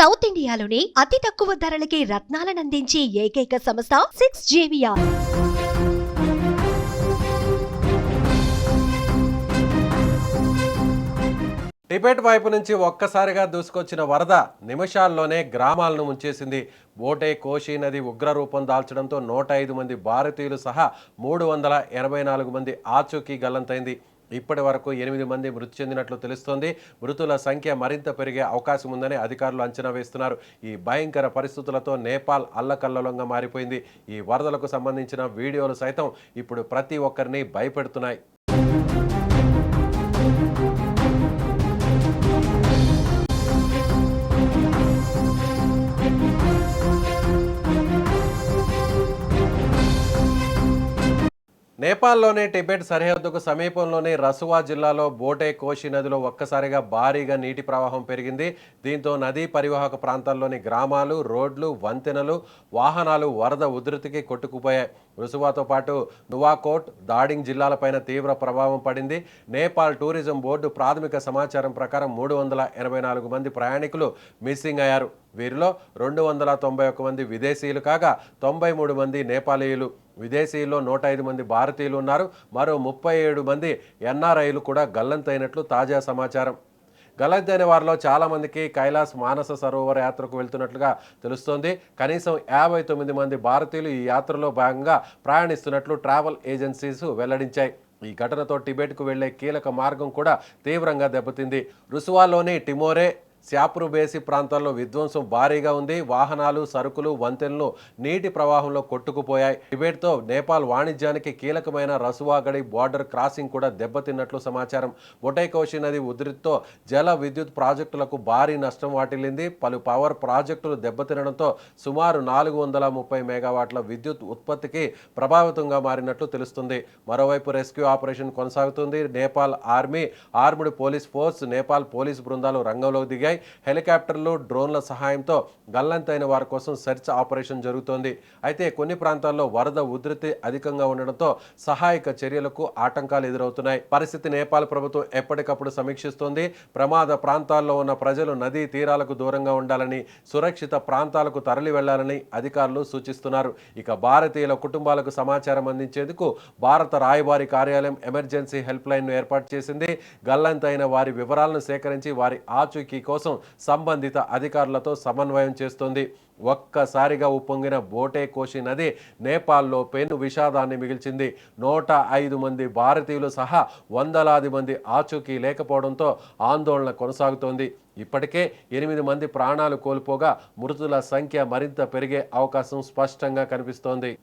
South ఇండియాలోని అతి తక్కువ ధరలకి రత్నాలనందించే ఏకైక సంస్థ 6JVR. టిబెట్ వైపు నుంచి ఒక్కసారిగా దూసుకొచ్చిన వరద నిమిషాల్లోనే గ్రామాలను ముంచేసింది. బోటే కోషి నది ఉగ్రరూపం దాల్చడంతో 105 మంది భారతీయులు సహా 384 మంది ఆచూకీ గల్లంతైంది. ఇప్పటి వరకు 8 మంది మృతి చెందినట్లు తెలుస్తోంది. మృతుల సంఖ్య మరింత పెరిగే అవకాశం ఉందని అధికారులు అంచనా వేస్తున్నారు. ఈ భయంకర పరిస్థితులతో నేపాల్ అల్లకల్లోలంగా మారిపోయింది. ఈ వరదలకు సంబంధించిన వీడియోలు సైతం ఇప్పుడు ప్రతి ఒక్కరిని భయపెడుతున్నాయి. నేపాల్లోని టిబెట్ సరిహద్దుకు సమీపంలోని రసువా జిల్లాలో బోటే కోషి నదిలో ఒక్కసారిగా భారీగా నీటి ప్రవాహం పెరిగింది. దీంతో నదీ పరివాహక ప్రాంతాల్లోని గ్రామాలు, రోడ్లు, వంతెనలు, వాహనాలు వరద ఉధృతికి కొట్టుకుపోయాయి. రుసువాతో పాటు నువాకోట్, దాడింగ్ జిల్లాలపైన తీవ్ర ప్రభావం పడింది. నేపాల్ టూరిజం బోర్డు ప్రాథమిక సమాచారం ప్రకారం 384 మంది ప్రయాణికులు మిస్సింగ్ అయ్యారు. వీరిలో 291 మంది విదేశీయులు కాగా 93 మంది నేపాలీయులు. విదేశీయుల్లో 105 మంది భారతీయులు ఉన్నారు. మరో 37 మంది ఎన్ఆర్ఐలు కూడా గల్లంతైనట్లు తాజా సమాచారం. గల్లంతైన వారిలో చాలామందికి కైలాస్ మానస సరోవర యాత్రకు వెళ్తున్నట్లుగా తెలుస్తోంది. కనీసం 59 మంది భారతీయులు ఈ యాత్రలో భాగంగా ప్రయాణిస్తున్నట్లు ట్రావెల్ ఏజెన్సీస్ వెల్లడించాయి. ఈ ఘటనతో టిబెట్కు వెళ్లే కీలక మార్గం కూడా తీవ్రంగా దెబ్బతింది. రుసువాలోని టిమోరే, శాప్రుబేసి ప్రాంతాల్లో విధ్వంసం భారీగా ఉంది. వాహనాలు, సరుకులు, వంతెనలు నీటి ప్రవాహంలో కొట్టుకుపోయాయి. టిబెట్తో నేపాల్ వాణిజ్యానికి కీలకమైన రసువాగడి బార్డర్ క్రాసింగ్ కూడా దెబ్బతిన్నట్లు సమాచారం. బొటైకోషి నది ఉధృతితో జల విద్యుత్ ప్రాజెక్టులకు భారీ నష్టం వాటిల్లింది. పలు పవర్ ప్రాజెక్టులు దెబ్బతినడంతో సుమారు 430 మెగావాట్ల విద్యుత్ ఉత్పత్తికి ప్రభావితంగా మారినట్లు తెలుస్తుంది. మరోవైపు రెస్క్యూ ఆపరేషన్ కొనసాగుతుంది. Nepal army, armed police force, Nepal police బృందాలు రంగంలోకి దిగాయి. హెలికాప్టర్లు, డ్రోన్ల సహాయంతో గల్లంతైన వారి కోసం సెర్చ్ ఆపరేషన్ జరుగుతోంది. అయితే కొన్ని ప్రాంతాల్లో వరద ఉధృతి అధికంగా ఉండడంతో సహాయక చర్యలకు ఆటంకాలు ఎదురవుతున్నాయి. పరిస్థితి నేపాల్ ప్రభుత్వం ఎప్పటికప్పుడు సమీక్షిస్తోంది. ప్రమాద ప్రాంతాల్లో ఉన్న ప్రజలు నదీ తీరాలకు దూరంగా ఉండాలని, సురక్షిత ప్రాంతాలకు తరలి వెళ్లాలని అధికారులు సూచిస్తున్నారు. ఇక భారతీయుల కుటుంబాలకు సమాచారం అందించేందుకు భారత రాయబారి కార్యాలయం ఎమర్జెన్సీ హెల్ప్ లైన్ను ఏర్పాటు చేసింది. గల్లంతైన వారి వివరాలను సేకరించి వారి ఆచూకీ కోసం సంబంధిత అధికారులతో సమన్వయం చేస్తోంది. ఒక్కసారిగా ఉప్పొంగిన బోటే కోషి నది నేపాల్లో పెను విషాదాన్ని మిగిల్చింది. 105 మంది భారతీయులు సహా వందలాది మంది ఆచూకీ లేకపోవడంతో ఆందోళన కొనసాగుతోంది. ఇప్పటికే 8 మంది ప్రాణాలు కోల్పోగా మృతుల సంఖ్య మరింత పెరిగే అవకాశం స్పష్టంగా కనిపిస్తోంది.